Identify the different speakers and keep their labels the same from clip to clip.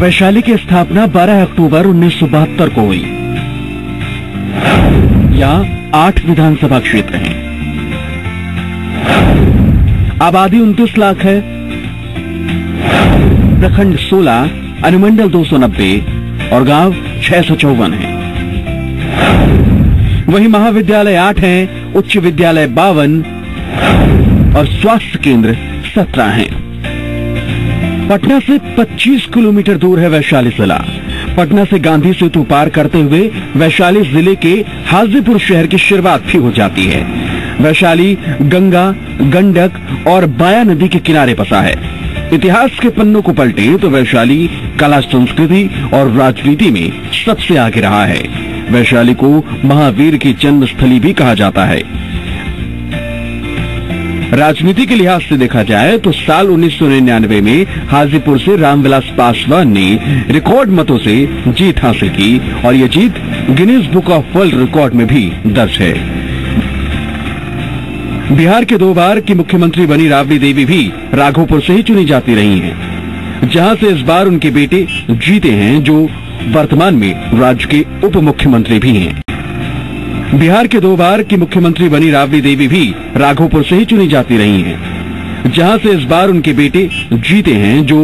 Speaker 1: वैशाली की स्थापना 12 अक्टूबर 1972 को हुई। यहाँ 8 विधानसभा क्षेत्र हैं। आबादी 29 लाख है। प्रखंड 16, अनुमंडल 290 और गांव 654 हैं। वहीं महाविद्यालय 8 हैं, उच्च विद्यालय 52 और स्वास्थ्य केंद्र 17 हैं। पटना से 25 किलोमीटर दूर है वैशाली जिला। पटना से गांधी सेतु पार करते हुए वैशाली जिले के हाजीपुर शहर की शुरुआत भी हो जाती है। वैशाली गंगा, गंडक और बाया नदी के किनारे बसा है। इतिहास के पन्नों को पलटे तो वैशाली कला, संस्कृति और राजनीति में सबसे आगे रहा है। वैशाली को महावीर की जन्मस्थली भी कहा जाता है। राजनीति के लिहाज से देखा जाए तो साल 1999 में हाजीपुर से रामविलास पासवान ने रिकॉर्ड मतों से जीत हासिल की और ये जीत Guinness book of world record में भी दर्ज है। बिहार के 2 बार की मुख्यमंत्री बनी राबड़ी देवी भी राघोपुर से ही चुनी जाती रही हैं, जहां से इस बार उनके बेटे जीते हैं, जो वर्तमान में राज्य के उप मुख्यमंत्री भी हैं। बिहार के 2 बार की मुख्यमंत्री बनी राबड़ी देवी भी राघोपुर से ही चुनी जाती रही हैं, जहां से इस बार उनके बेटे जीते हैं, जो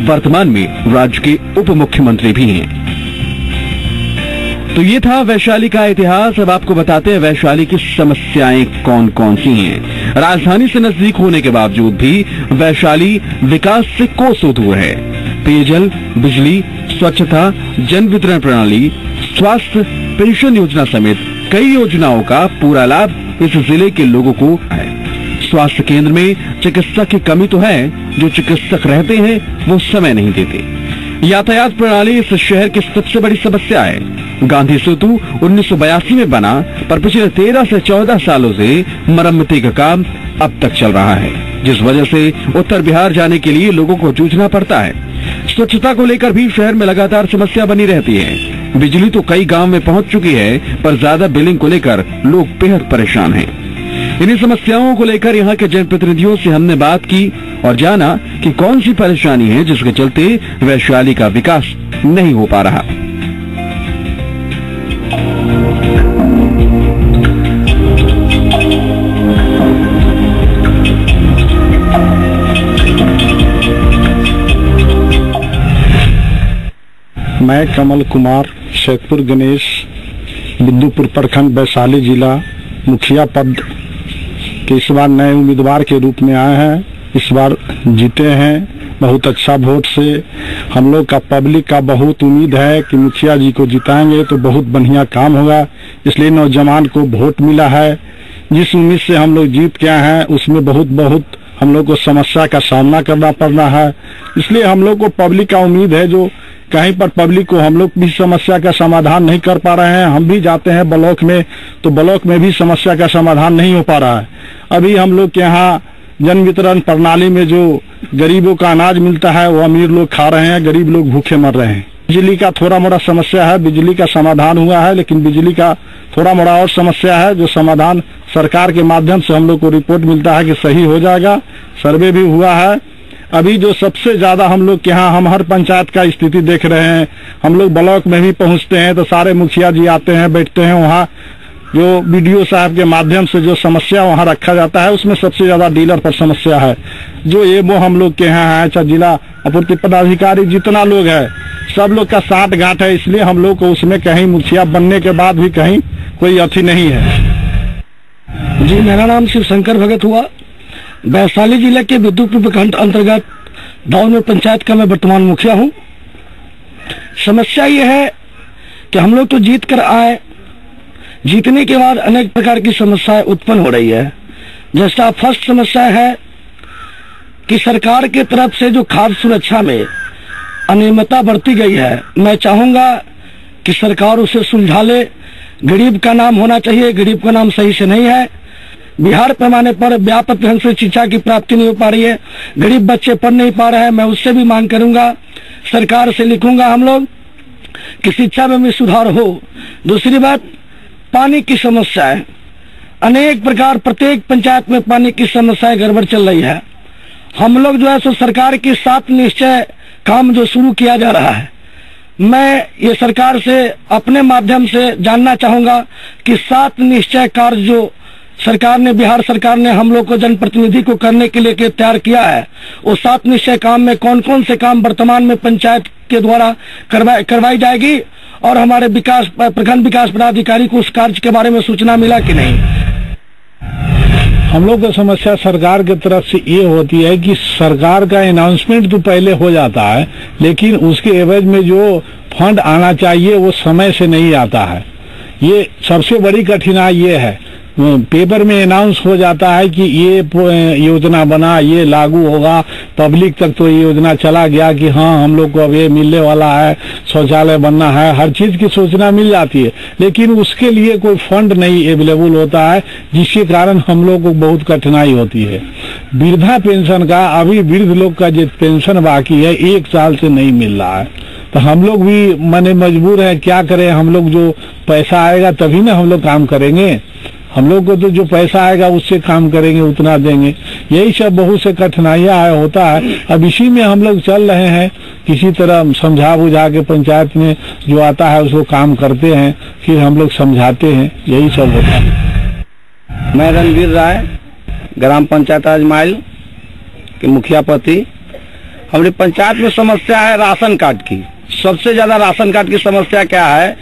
Speaker 1: वर्तमान में राज्य के उप मुख्यमंत्री भी हैं। तो ये था वैशाली का इतिहास। अब आपको बताते हैं वैशाली की समस्याएं कौन कौन सी हैं। राजधानी से नजदीक होने के बावजूद भी वैशाली विकास से कोसों दूर है। पेयजल, बिजली, स्वच्छता, जन वितरण प्रणाली, स्वास्थ्य, पेंशन योजना समेत कई योजनाओं का पूरा लाभ इस जिले के लोगों को है। स्वास्थ्य केंद्र में चिकित्सक की कमी तो है, जो चिकित्सक रहते हैं वो समय नहीं देते। यातायात प्रणाली इस शहर की सबसे बड़ी समस्या है। गांधी सेतु 1982 में बना, पर पिछले 13 से 14 सालों से मरम्मती का काम अब तक चल रहा है, जिस वजह से उत्तर बिहार जाने के लिए लोगों को जूझना पड़ता है। स्वच्छता को लेकर भी शहर में लगातार समस्या बनी रहती है। बिजली तो कई गांव में पहुंच चुकी है, पर ज्यादा बिलिंग को लेकर लोग बेहद परेशान हैं। इन्हीं समस्याओं को लेकर यहाँ के जनप्रतिनिधियों से हमने बात की और जाना कि कौन सी परेशानी है जिसके चलते वैशाली का विकास नहीं हो पा रहा।
Speaker 2: मैं कमल कुमार, शेखपुर गणेश, बिद्दुपुर प्रखंड, वैशाली जिला मुखिया पद के इस बार नए उम्मीदवार के रूप में आए हैं। इस बार जीते हैं बहुत अच्छा वोट से। हम लोग का पब्लिक का बहुत उम्मीद है कि मुखिया जी को जिताएंगे तो बहुत बढ़िया काम होगा, इसलिए नौजवान को वोट मिला है। जिस उम्मीद से हम लोग जीत के आए हैं उसमें बहुत हम लोग को समस्या का सामना करना पड़ रहा है। इसलिए हम लोग को पब्लिक का उम्मीद है, जो कहीं पर पब्लिक को हम लोग भी समस्या का समाधान नहीं कर पा रहे हैं। हम भी जाते हैं ब्लॉक में, तो ब्लॉक में भी समस्या का समाधान नहीं हो पा रहा है। अभी हम लोग के यहाँ जन वितरण प्रणाली में जो गरीबों का अनाज मिलता है वो अमीर लोग खा रहे हैं, गरीब लोग भूखे मर रहे हैं। बिजली का थोड़ा मोड़ा समस्या है, बिजली का समाधान हुआ है, लेकिन बिजली का थोड़ा मोड़ा और समस्या है, जो समाधान सरकार के माध्यम से हम लोग को रिपोर्ट मिलता है कि सही हो जाएगा। सर्वे भी हुआ है। अभी जो सबसे ज्यादा हम लोग के यहाँ, हम हर पंचायत का स्थिति देख रहे हैं। हम लोग ब्लॉक में भी पहुंचते हैं तो सारे मुखिया जी आते हैं, बैठते हैं। वहाँ जो बीडीओ साहब के माध्यम से जो समस्या वहाँ रखा जाता है, उसमें सबसे ज्यादा डीलर पर समस्या है। जो ये वो हम लोग के यहाँ है, चाहे जिला आपूर्ति पदाधिकारी जितना लोग है, सब लोग का साठ गांठ है। इसलिए हम लोग को उसमें कहीं मुखिया बनने के बाद भी कहीं कोई अथी नहीं है।
Speaker 3: जी, मेरा नाम शिव शंकर भगत हुआ। वैशाली जिले के बिद्दुपुर प्रखंड अंतर्गत दौलपुर पंचायत का मैं वर्तमान मुखिया हूँ। समस्या ये है कि हम लोग तो जीत कर आए, जीतने के बाद अनेक प्रकार की समस्याएं उत्पन्न हो रही है। जैसा फर्स्ट समस्या है कि सरकार की तरफ से जो खाद्य सुरक्षा में अनियमितता बरती गई है, मैं चाहूंगा कि सरकार उसे सुलझा ले। गरीब का नाम होना चाहिए, गरीब का नाम सही से नहीं है। बिहार पैमाने पर व्यापक ढंग से शिक्षा की प्राप्ति नहीं हो पा रही है, गरीब बच्चे पढ़ नहीं पा रहे हैं। मैं उससे भी मांग करूंगा, सरकार से लिखूंगा हम लोग कि शिक्षा में भी सुधार हो। दूसरी बात, पानी की समस्या है। अनेक प्रकार प्रत्येक पंचायत में पानी की समस्या गड़बड़ चल रही है। हम लोग जो है सो सरकार की 7 निश्चय काम जो शुरू किया जा रहा है, मैं ये सरकार से अपने माध्यम से जानना चाहूंगा कि 7 निश्चय कार्य जो सरकार ने, बिहार सरकार ने हम लोग को जनप्रतिनिधि को करने के लिए तैयार किया है, वो 7 निश्चय काम में कौन कौन से काम वर्तमान में पंचायत के द्वारा करवाई जाएगी, और हमारे प्रखंड विकास पदाधिकारी को उस कार्य के बारे में सूचना मिला कि नहीं।
Speaker 2: हम लोग की समस्या सरकार की तरफ से ये होती है कि सरकार का अनाउंसमेंट तो पहले हो जाता है, लेकिन उसके एवज में जो फंड आना चाहिए वो समय से नहीं आता है। ये सबसे बड़ी कठिनाई ये है। पेपर में अनाउंस हो जाता है कि ये योजना बना, ये लागू होगा, पब्लिक तक तो ये योजना चला गया कि हाँ हम लोग को अब ये मिलने वाला है, शौचालय बनना है, हर चीज की सूचना मिल जाती है, लेकिन उसके लिए कोई फंड नहीं अवेलेबल होता है, जिसके कारण हम लोग को बहुत कठिनाई होती है। वृद्धा पेंशन का, अभी वृद्ध लोग का जो पेंशन बाकी है 1 साल से नहीं मिल रहा है, तो हम लोग भी माने मजबूर है, क्या करें। हम लोग जो पैसा आएगा तभी ना हम लोग काम करेंगे, हम लोग को तो जो पैसा आएगा उससे काम करेंगे, उतना देंगे। यही सब बहुत से कठिनाइयां होता है। अब इसी में हम लोग चल रहे हैं, किसी तरह समझा बुझा के पंचायत में जो आता है उसको काम करते हैं, फिर हम लोग समझाते हैं, यही सब होता है।
Speaker 4: मैं रणवीर राय, ग्राम पंचायत राजमाइल के मुखिया पति। हमारी पंचायत में समस्या है राशन कार्ड की। सबसे ज्यादा राशन कार्ड की समस्या क्या है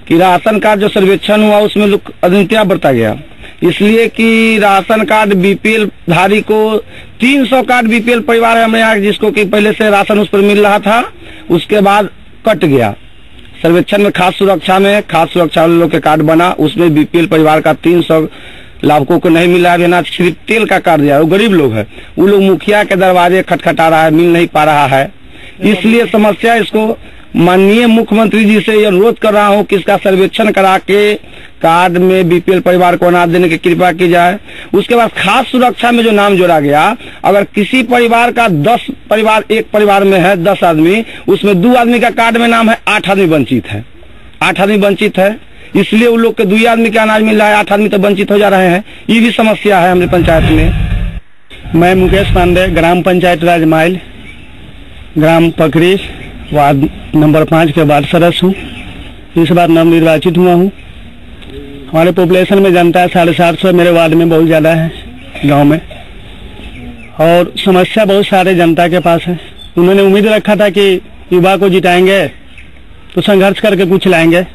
Speaker 4: कि राशन कार्ड जो सर्वेक्षण हुआ उसमें अनियमितता बरता गया, इसलिए कि राशन कार्ड बीपीएल धारी को 300 कार्ड बीपीएल परिवार है हमारे यहाँ जिसको कि पहले से राशन उस पर मिल रहा था, उसके बाद कट गया। सर्वेक्षण में खाद्य सुरक्षा वाले लोग के कार्ड बना, उसमें बीपीएल परिवार का 300 लाभुकों को नहीं मिला है, ना सिर्फ तेल का कार्ड दिया। वो गरीब लोग है, वो लोग मुखिया के दरवाजे खटखटा रहा है, मिल नहीं पा रहा है। इसलिए समस्या, इसको माननीय मुख्यमंत्री जी से ये अनुरोध कर रहा हूँ कि इसका सर्वेक्षण करा के कार्ड में बीपीएल परिवार को अनाज देने की कृपा की जाए। उसके बाद खाद्य सुरक्षा में जो नाम जोड़ा गया, अगर किसी परिवार का 10 परिवार, एक परिवार में है 10 आदमी, उसमें 2 आदमी का कार्ड में नाम है, 8 आदमी वंचित है, 8 आदमी वंचित है, इसलिए उन लोग के 2 आदमी का अनाज मिल रहा है, 8 आदमी तो वंचित हो जा रहे हैं। ये भी समस्या है हमारी पंचायत में।
Speaker 5: मैं मुकेश पांडे, ग्राम पंचायत राजमाइल, ग्राम पकड़ी, वार्ड नंबर 5 के वार्ड सदस्य हूँ। इस बार नवनिर्वाचित हुआ हूँ। हमारे पॉपुलेशन में जनता है 750, मेरे वार्ड में बहुत ज़्यादा है गांव में, और समस्या बहुत सारे जनता के पास है। उन्होंने उम्मीद रखा था कि युवा को जिताएंगे तो संघर्ष करके कुछ लाएंगे,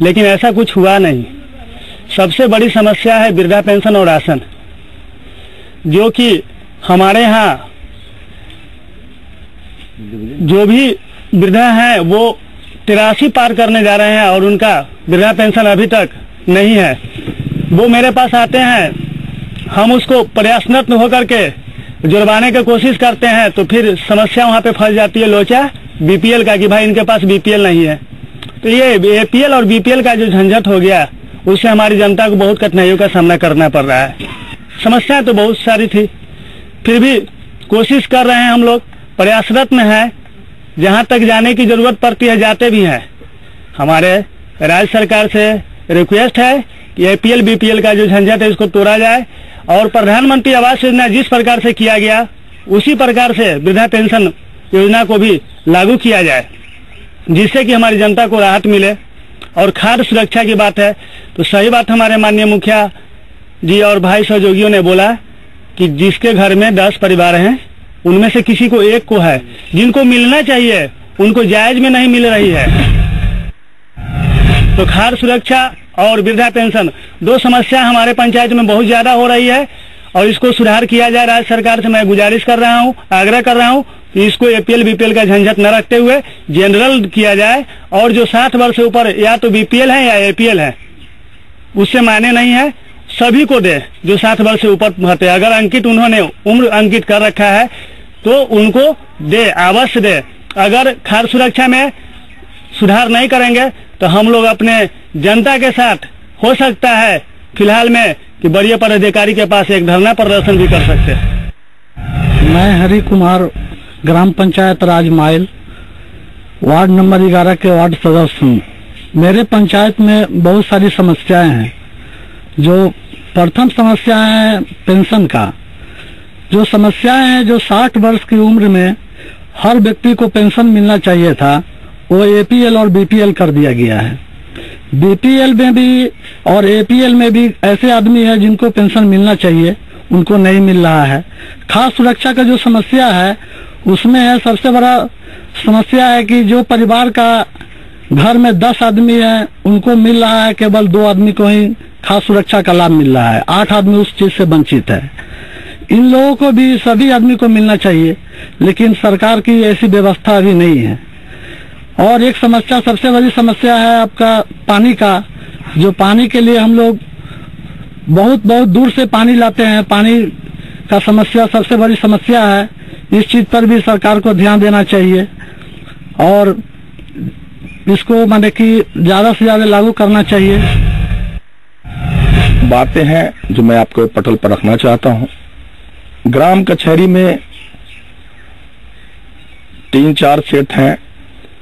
Speaker 5: लेकिन ऐसा कुछ हुआ नहीं। सबसे बड़ी समस्या है वृद्धा पेंशन और राशन, जो कि हमारे यहाँ जो भी वृद्धा हैं वो 83 पार करने जा रहे हैं और उनका वृद्धा पेंशन अभी तक नहीं है। वो मेरे पास आते हैं, हम उसको प्रयासरत होकर के जुर्माने की कोशिश करते हैं, तो फिर समस्या वहाँ पे फंस जाती है लोचा बीपीएल का, कि भाई इनके पास बीपीएल नहीं है। तो ये एपीएल और बीपीएल का जो झंझट हो गया, उससे हमारी जनता को बहुत कठिनाइयों का सामना करना पड़ रहा है। समस्याएं तो बहुत सारी थी, फिर भी कोशिश कर रहे हैं, हम लोग प्रयासरत में है। जहां तक जाने की जरूरत पड़ती है जाते भी हैं। हमारे राज्य सरकार से रिक्वेस्ट है कि एपीएल बीपीएल का जो झंझट है इसको तोड़ा जाए, और प्रधानमंत्री आवास योजना जिस प्रकार से किया गया उसी प्रकार से वृद्धा पेंशन योजना को भी लागू किया जाए, जिससे कि हमारी जनता को राहत मिले। और खाद्य सुरक्षा की बात है तो सही बात, हमारे माननीय मुखिया जी और भाई सहयोगियों ने बोला कि जिसके घर में 10 परिवार हैं उनमें से किसी को एक को है, जिनको मिलना चाहिए उनको जायज में नहीं मिल रही है। तो खाद्य सुरक्षा और वृद्धा पेंशन 2 समस्या हमारे पंचायत में बहुत ज्यादा हो रही है, और इसको सुधार किया जाए। राज्य सरकार से मैं गुजारिश कर रहा हूँ, आग्रह कर रहा हूँ कि इसको एपीएल बीपीएल का झंझट न रखते हुए जनरल किया जाए, और जो 60 वर्ष से ऊपर या तो बीपीएल है या एपीएल है, उससे मायने नहीं है, सभी को दे जो 60 वर्ष से ऊपर होते हैं। अगर अंकित उन्होंने उम्र अंकित कर रखा है तो उनको दे, अवश्य दे। अगर खाद्य सुरक्षा में सुधार नहीं करेंगे तो हम लोग अपने जनता के साथ, हो सकता है फिलहाल में कि बड़े पदाधिकारी के पास एक धरना प्रदर्शन भी कर सकते हैं।
Speaker 3: मैं हरि कुमार, ग्राम पंचायत राजमाइल, वार्ड नंबर 11 के वार्ड सदस्य हूँ। मेरे पंचायत में बहुत सारी समस्याएं हैं। जो प्रथम समस्या है पेंशन का, जो समस्याएं हैं, जो 60 वर्ष की उम्र में हर व्यक्ति को पेंशन मिलना चाहिए था, वो एपीएल और बीपीएल कर दिया गया है। बीपीएल में भी और एपीएल में भी ऐसे आदमी हैं जिनको पेंशन मिलना चाहिए, उनको नहीं मिल रहा है। खास सुरक्षा का जो समस्या है उसमें है, सबसे बड़ा समस्या है कि जो परिवार का घर में 10 आदमी है उनको मिल रहा है केवल 2 आदमी को ही खास सुरक्षा का लाभ मिल रहा है, 8 आदमी उस चीज से वंचित है। इन लोगों को भी सभी आदमी को मिलना चाहिए, लेकिन सरकार की ऐसी व्यवस्था अभी नहीं है। और एक समस्या, सबसे बड़ी समस्या है आपका पानी का। जो पानी के लिए हम लोग बहुत दूर से पानी लाते हैं, पानी का समस्या सबसे बड़ी समस्या है। इस चीज पर भी सरकार को ध्यान देना चाहिए और इसको माने कि ज्यादा से ज्यादा लागू करना चाहिए।
Speaker 2: बातें हैं जो मैं आपको पटल पर रखना चाहता हूं। ग्राम कचहरी में 3-4 सेट हैं।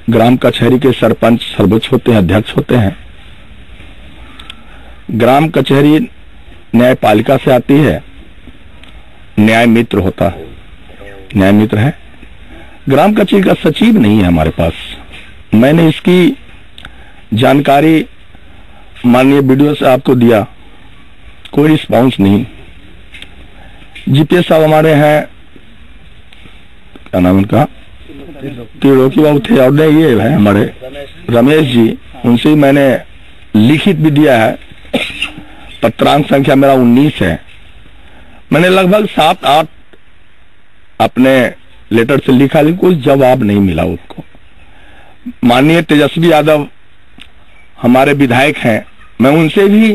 Speaker 2: ग्राम कचहरी के सरपंच सर्वोच्च होते हैं, अध्यक्ष होते हैं। ग्राम कचहरी न्यायपालिका से आती है, न्याय मित्र होता है, न्याय मित्र है। ग्राम कचहरी का सचिव नहीं है हमारे पास। मैंने इसकी जानकारी माननीय बीडीओ साहब को दिया, कोई रिस्पांस नहीं। जीपीएस साहब हमारे हैं, क्या नाम उनका, त्रिलोकी बाबू थे, और ये है हमारे रमेश जी, उनसे मैंने लिखित भी दिया है। पत्रांक संख्या मेरा 19 है। मैंने लगभग 7-8 अपने लेटर से लिखा, लेकिन कोई जवाब नहीं मिला उसको। माननीय तेजस्वी यादव हमारे विधायक हैं, मैं उनसे भी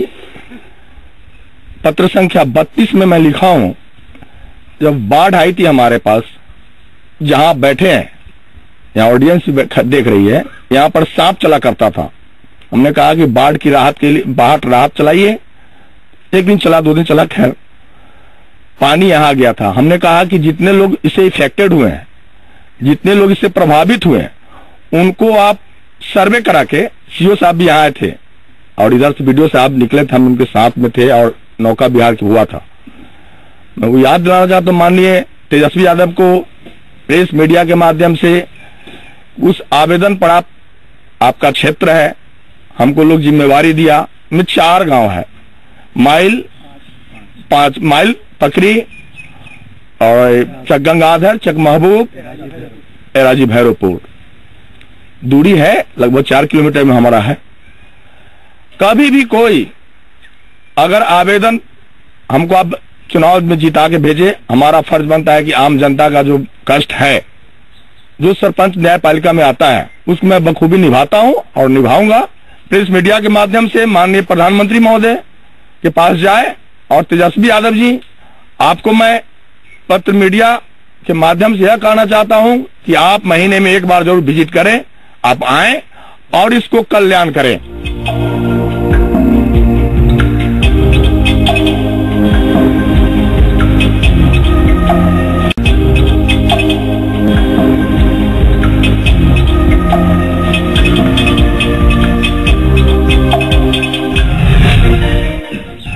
Speaker 2: पत्र संख्या 32 में मैं लिखा हूं। जब बाढ़ आई थी हमारे पास, जहां बैठे हैं, यहाँ ऑडियंस देख रही है, यहाँ पर सांप चला करता था। हमने कहा कि बाढ़ की राहत के लिए बाढ़ राहत चलाइए। 1 दिन चला, 2 दिन चला, खैर पानी यहाँ आ गया था। हमने कहा कि जितने लोग इससे इफेक्टेड हुए हैं, जितने लोग इससे प्रभावित हुए हैं, उनको आप सर्वे करा के, सीओ साहब भी यहाँ आए थे और इधर से वीडियो साहब निकले थे, हम उनके साथ में थे और नौका बिहार की हुआ था। मैं वो याद दिलाना चाहता हूं माननीय तेजस्वी यादव को, प्रेस मीडिया के माध्यम से उस आवेदन पर आपका क्षेत्र है, हमको लोग जिम्मेवारी दिया। में 4 गांव है, माइल, 5 माइल पकरी और चक गंगाधर, चक महबूब, एराजी भैरवपुर। दूरी है लगभग 4 किलोमीटर में हमारा है। कभी भी कोई अगर आवेदन हमको आप चुनाव में जिता के भेजे, हमारा फर्ज बनता है कि आम जनता का जो कष्ट है, जो सरपंच न्यायपालिका में आता है, उसको मैं बखूबी निभाता हूं और निभाऊंगा। प्रेस मीडिया के माध्यम से माननीय प्रधानमंत्री महोदय के पास जाए और तेजस्वी यादव जी, आपको मैं पत्र मीडिया के माध्यम से यह कहना चाहता हूं कि आप महीने में 1 बार जरूर विजिट करें, आप आएं और इसको कल्याण करें।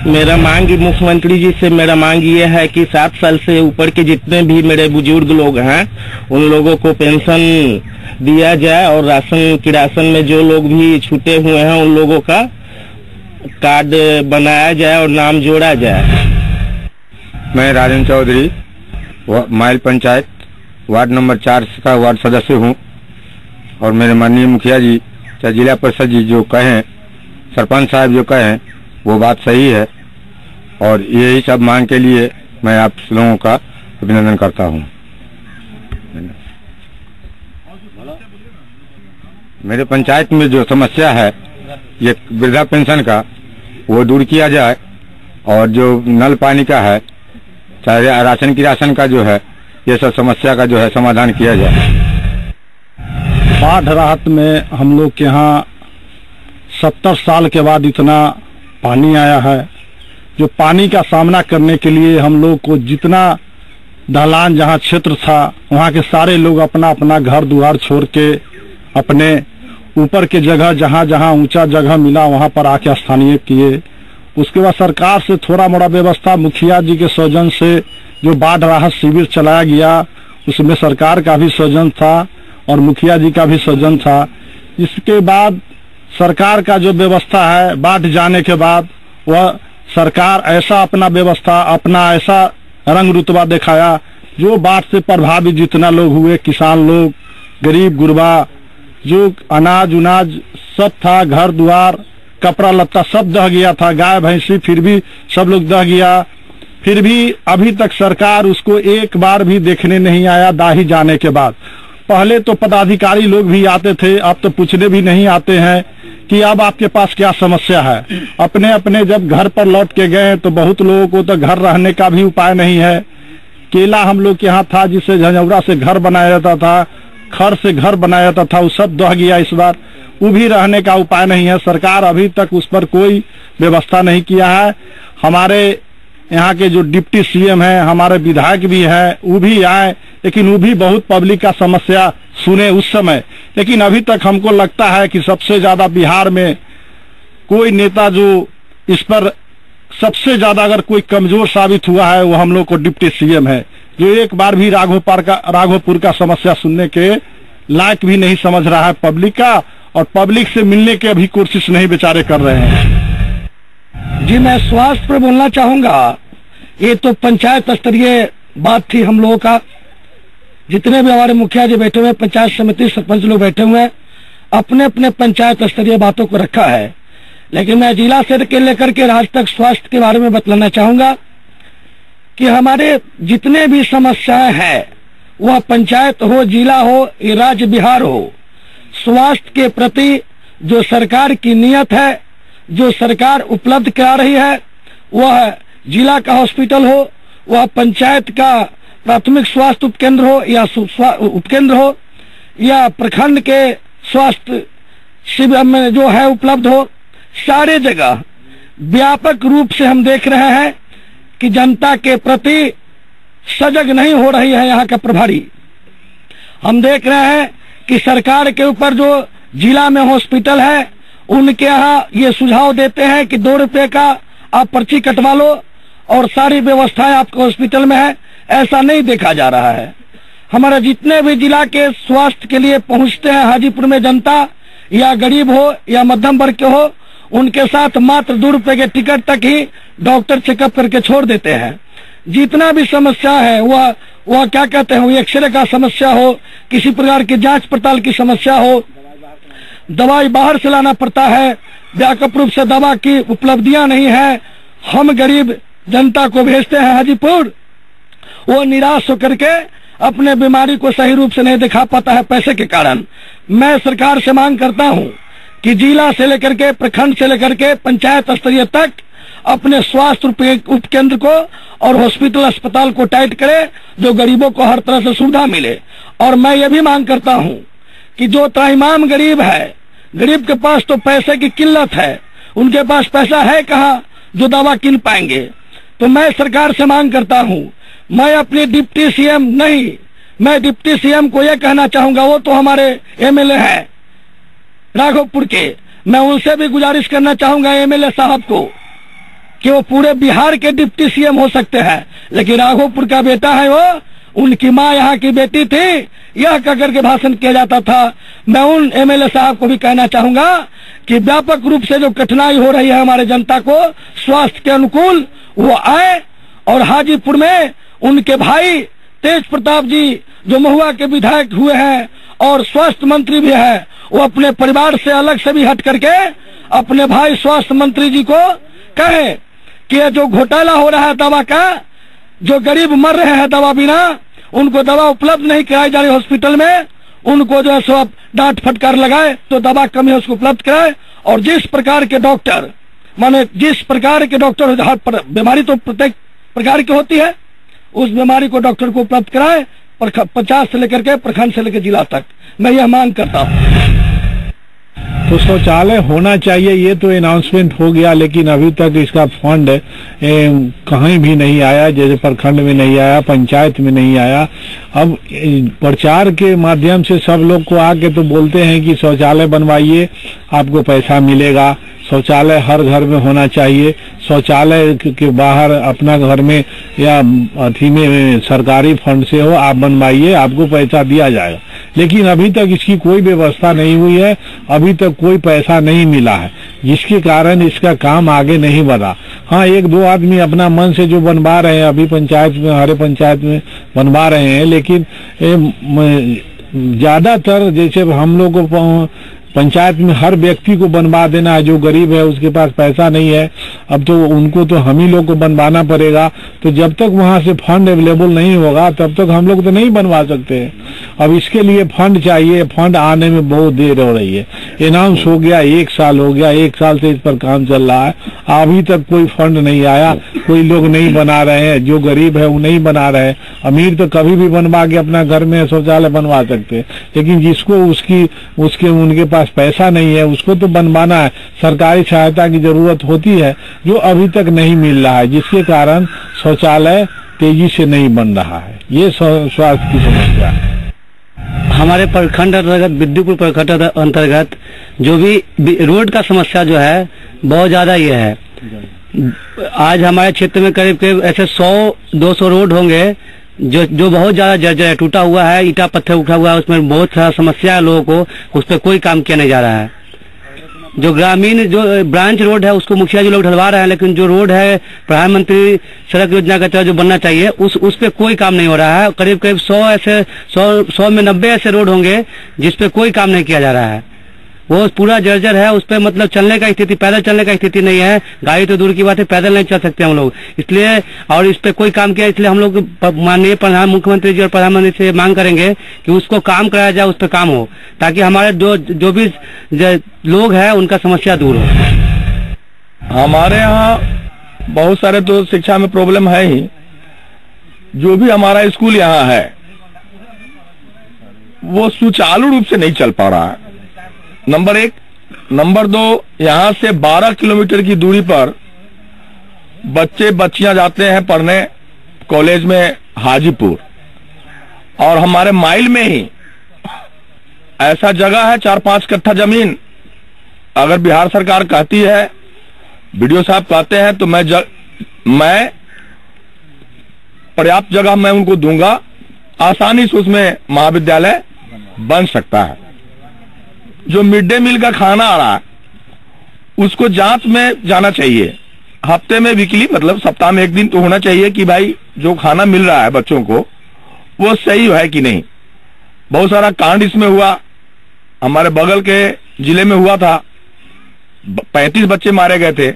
Speaker 4: मेरा मांग मुख्यमंत्री जी से मेरा मांग ये है कि 7 साल से ऊपर के जितने भी मेरे बुजुर्ग लोग हैं, उन लोगों को पेंशन दिया जाए और राशन में जो लोग भी छूटे हुए हैं, उन लोगों का कार्ड बनाया जाए और नाम जोड़ा जाए।
Speaker 6: मैं राजेंद्र चौधरी, माइल पंचायत वार्ड नंबर 4 का वार्ड सदस्य हूं और मेरे माननीय मुखिया जी, चाहे जिला परिषद जी जो कहें, सरपंच साहब जो कहें, वो बात सही है और यही सब मांग के लिए मैं आप लोगों का अभिनंदन करता हूं। मेरे पंचायत में जो समस्या है ये वृद्धा पेंशन का, वो दूर किया जाए और जो नल पानी का है, चाहे राशन का जो है, ये सब समस्या का जो है समाधान किया जाए।
Speaker 2: बाढ़ राहत में हम लोग के यहाँ 70 साल के बाद इतना पानी आया है। जो पानी का सामना करने के लिए हम लोग को जितना ढलान जहाँ क्षेत्र था, वहाँ के सारे लोग अपना अपना घर दुआर छोड़ के अपने ऊपर के जगह जहाँ जहाँ ऊंचा जगह मिला वहाँ पर आके स्थानीय किए। उसके बाद सरकार से थोड़ा मोड़ा व्यवस्था, मुखिया जी के सौजन से जो बाढ़ राहत शिविर चलाया गया, उसमें सरकार का भी सौजन्य था और मुखिया जी का भी सौजन्य था। इसके बाद सरकार का जो व्यवस्था है बांट जाने के बाद वह सरकार ऐसा अपना व्यवस्था अपना ऐसा रंग रुतबा दिखाया जो बाढ़ से प्रभावित जितना लोग हुए, किसान लोग, गरीब गुरबा, जो अनाज उनाज सब था, घर द्वार कपड़ा लत्ता सब दह गया था, गाय भैंसी फिर भी सब लोग दह गया। फिर भी अभी तक सरकार उसको एक बार भी देखने नहीं आया दाही जाने के बाद। पहले तो पदाधिकारी लोग भी आते थे, अब तो पूछने भी नहीं आते हैं कि अब आपके पास क्या समस्या है। अपने अपने जब घर पर लौट के गए तो बहुत लोगों को तो घर रहने का भी उपाय नहीं है। केला हम लोग के यहाँ था जिससे झंझौरा से घर बनाया जाता था, खर से घर बनाया जाता था, वो सब दह गया इस बार, वो भी रहने का उपाय नहीं है। सरकार अभी तक उस पर कोई व्यवस्था नहीं किया है। हमारे यहाँ के जो डिप्टी सीएम हैं, हमारे विधायक भी हैं, वो भी आए, लेकिन वो भी बहुत पब्लिक का समस्या सुने उस समय। लेकिन अभी तक हमको लगता है कि सबसे ज्यादा बिहार में कोई नेता जो इस पर सबसे ज्यादा अगर कोई कमजोर साबित हुआ है वो हम लोग को डिप्टी सीएम है, जो एक बार भी राघोपुर का समस्या सुनने के लायक भी नहीं समझ रहा है पब्लिक का, और पब्लिक से मिलने की अभी कोशिश नहीं बेचारे कर रहे हैं।
Speaker 3: जी मैं स्वास्थ्य पर बोलना चाहूंगा। ये तो पंचायत स्तरीय बात थी हम लोगों का। जितने भी हमारे मुखिया जी बैठे हुए, पंचायत समिति सरपंच लोग बैठे हुए हैं, अपने अपने पंचायत स्तरीय बातों को रखा है। लेकिन मैं जिला से लेकर के राज्य तक स्वास्थ्य के बारे में बतलाना चाहूंगा कि हमारे जितने भी समस्याएं हैं, वह पंचायत हो, जिला हो या राज्य बिहार हो, स्वास्थ्य के प्रति जो सरकार की नीयत है, जो सरकार उपलब्ध करा रही है, वह जिला का हॉस्पिटल हो, वह पंचायत का प्राथमिक स्वास्थ्य उपकेंद्र हो या उपकेंद्र हो, या प्रखंड के स्वास्थ्य शिविर में जो है उपलब्ध हो, सारे जगह व्यापक रूप से हम देख रहे हैं कि जनता के प्रति सजग नहीं हो रही है यहाँ का प्रभारी। हम देख रहे हैं कि सरकार के ऊपर जो जिला में हॉस्पिटल है, उनके यहाँ ये सुझाव देते हैं कि 2 रुपए का आप पर्ची कटवा लो और सारी व्यवस्थाएं आपके हॉस्पिटल में है। ऐसा नहीं देखा जा रहा है। हमारा जितने भी जिला के स्वास्थ्य के लिए पहुंचते हैं हाजीपुर में जनता, या गरीब हो या मध्यम वर्ग के हो, उनके साथ मात्र 2 रुपए के टिकट तक ही डॉक्टर चेकअप करके छोड़ देते हैं। जितना भी समस्या है वह क्या कहते हैं, वो एक्सरे का समस्या हो, किसी प्रकार की जांच पड़ताल की समस्या हो, दवाई बाहर से लाना पड़ता है, व्यापक रूप से दवा की उपलब्धियां नहीं है। हम गरीब जनता को भेजते हैं हाजीपुर, वो निराश होकर के अपने बीमारी को सही रूप से नहीं दिखा पाता है पैसे के कारण। मैं सरकार से मांग करता हूँ कि जिला से लेकर के, प्रखंड से लेकर के पंचायत स्तरीय तक अपने स्वास्थ्य उपकेंद्र को और हॉस्पिटल अस्पताल को टाइट करे, जो गरीबों को हर तरह से सुविधा मिले। और मैं ये भी मांग करता हूँ कि जो त्राहिमाम गरीब है, गरीब के पास तो पैसे की किल्लत है, उनके पास पैसा है कहाँ जो दवा किन पाएंगे। तो मैं सरकार से मांग करता हूँ, मैं अपने डिप्टी सीएम नहीं, मैं डिप्टी सीएम को यह कहना चाहूंगा, वो तो हमारे एमएलए हैं राघोपुर के, मैं उनसे भी गुजारिश करना चाहूंगा एमएलए साहब को कि वो पूरे बिहार के डिप्टी सीएम हो सकते हैं, लेकिन राघोपुर का बेटा है वो, उनकी माँ यहाँ की बेटी थी, यह कह करके भाषण किया जाता था। मैं उन एमएलए साहब को भी कहना चाहूंगा कि व्यापक रूप से जो कठिनाई हो रही है हमारे जनता को स्वास्थ्य के अनुकूल, वो आए और हाजीपुर में उनके भाई तेज प्रताप जी जो महुआ के विधायक हुए हैं और स्वास्थ्य मंत्री भी है, वो अपने परिवार से अलग से भी हट करके अपने भाई स्वास्थ्य मंत्री जी को कहे कि जो घोटाला हो रहा है दवा का, जो गरीब मर रहे हैं दवा बिना, उनको दवा उपलब्ध नहीं कराई जा रही हॉस्पिटल में, उनको जो है सो डांट फटकार लगाए तो दवा कमी है उसको उपलब्ध कराए। और जिस प्रकार के डॉक्टर, माने जिस प्रकार के डॉक्टर, हर बीमारी तो प्रत्येक प्रकार की होती है, उस बीमारी को डॉक्टर को उपलब्ध कराए, पंचायत से लेकर के प्रखंड से लेकर जिला तक। मैं यह मांग करता हूँ।
Speaker 7: तो शौचालय होना चाहिए, ये तो अनाउंसमेंट हो गया, लेकिन अभी तक इसका फंड कहीं भी नहीं आया, जैसे प्रखंड में नहीं आया, पंचायत में नहीं आया। अब प्रचार के माध्यम से सब लोग को आके तो बोलते हैं कि शौचालय बनवाइए, आपको पैसा मिलेगा, शौचालय हर घर में होना चाहिए, शौचालय के बाहर अपना घर में या अथी में सरकारी फंड से हो, आप बनवाइए, आपको पैसा दिया जाएगा। लेकिन अभी तक इसकी कोई व्यवस्था नहीं हुई है, अभी तक कोई पैसा नहीं मिला है, जिसके कारण इसका काम आगे नहीं बढ़ा। हाँ, एक दो आदमी अपना मन से जो बनवा रहे हैं, अभी पंचायत में, हरे पंचायत में बनवा रहे हैं, लेकिन ज्यादातर जैसे हम लोग को पंचायत में हर व्यक्ति को बनवा देना है, जो गरीब है उसके पास पैसा नहीं है, अब तो उनको तो हम ही लोग को बनवाना पड़ेगा। तो जब तक वहां से फंड अवेलेबल नहीं होगा तब तक हम लोग तो नहीं बनवा सकते हैं। अब इसके लिए फंड चाहिए, फंड आने में बहुत देर हो रही है। अनाउंस हो गया, 1 साल हो गया, 1 साल से इस पर काम चल रहा है, अभी तक कोई फंड नहीं आया, कोई लोग नहीं बना रहे हैं, जो गरीब है वो नहीं बना रहे हैं। अमीर तो कभी भी बनवा के अपना घर में शौचालय बनवा सकते हैं, लेकिन जिसको उसके उनके पास पैसा नहीं है उसको तो बनवाना है, सरकारी सहायता की जरूरत होती है, जो अभी तक नहीं मिल रहा है, जिसके कारण शौचालय तेजी से नहीं बन रहा है। ये स्वास्थ्य की समस्या है।
Speaker 4: हमारे प्रखंड अंतर्गत, विद्युपुर प्रखंड अंतर्गत जो भी रोड का समस्या जो है बहुत ज्यादा ये है। आज हमारे क्षेत्र में करीब करीब ऐसे 100-200 रोड होंगे जो बहुत ज्यादा जर्जर है, टूटा हुआ है, ईटा पत्थर उठा हुआ है, उसमें बहुत सारा समस्या है लोगों को, उस पर कोई काम किया नहीं जा रहा है। जो ग्रामीण जो ब्रांच रोड है उसको मुखिया जी लोग ढलवा रहे हैं, लेकिन जो रोड है प्रधानमंत्री सड़क योजना का तहत जो बनना चाहिए उस पे कोई काम नहीं हो रहा है। करीब करीब 100 में 90 ऐसे रोड होंगे जिस पे कोई काम नहीं किया जा रहा है। वो पूरा जर्जर है, उस पे मतलब चलने का स्थिति, पैदल चलने का स्थिति नहीं है, गाड़ी तो दूर की बात है, पैदल नहीं चल सकते हम लोग। इसलिए और इस पे कोई काम किया, इसलिए हम लोग माननीय मुख्यमंत्री जी और प्रधानमंत्री से मांग करेंगे कि उसको काम कराया जाए, उस पे काम हो, ताकि हमारे जो भी लोग हैं उनका समस्या दूर हो।
Speaker 8: हमारे यहाँ बहुत सारे तो शिक्षा में प्रॉब्लम है ही। जो भी हमारा स्कूल यहाँ है वो सुचारू रूप से नहीं चल पा रहा है, नंबर 1। नंबर 2, यहाँ से 12 किलोमीटर की दूरी पर बच्चे बच्चियां जाते हैं पढ़ने कॉलेज में हाजीपुर, और हमारे माइल में ही ऐसा जगह है 4-5 कट्ठा जमीन। अगर बिहार सरकार कहती है, बीडीओ साहब कहते हैं, तो मैं पर्याप्त जगह मैं उनको दूंगा, आसानी से उसमें महाविद्यालय बन सकता है। जो मिड डे मील का खाना आ रहा है उसको जांच में जाना चाहिए, हफ्ते में वीकली, मतलब सप्ताह में 1 दिन तो होना चाहिए कि भाई जो खाना मिल रहा है बच्चों को वो सही है कि नहीं। बहुत सारा कांड इसमें हुआ, हमारे बगल के जिले में हुआ था, 35 बच्चे मारे गए थे।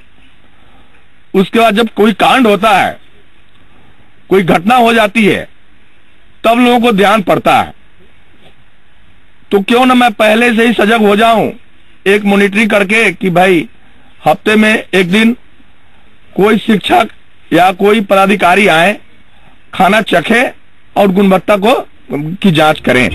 Speaker 8: उसके बाद जब कोई कांड होता है, कोई घटना हो जाती है, तब लोगों को ध्यान पड़ता है। तो क्यों ना मैं पहले से ही सजग हो जाऊं, एक मॉनिटरिंग करके कि भाई हफ्ते में 1 दिन कोई शिक्षक या कोई पदाधिकारी आए, खाना चखे और गुणवत्ता की जांच करें।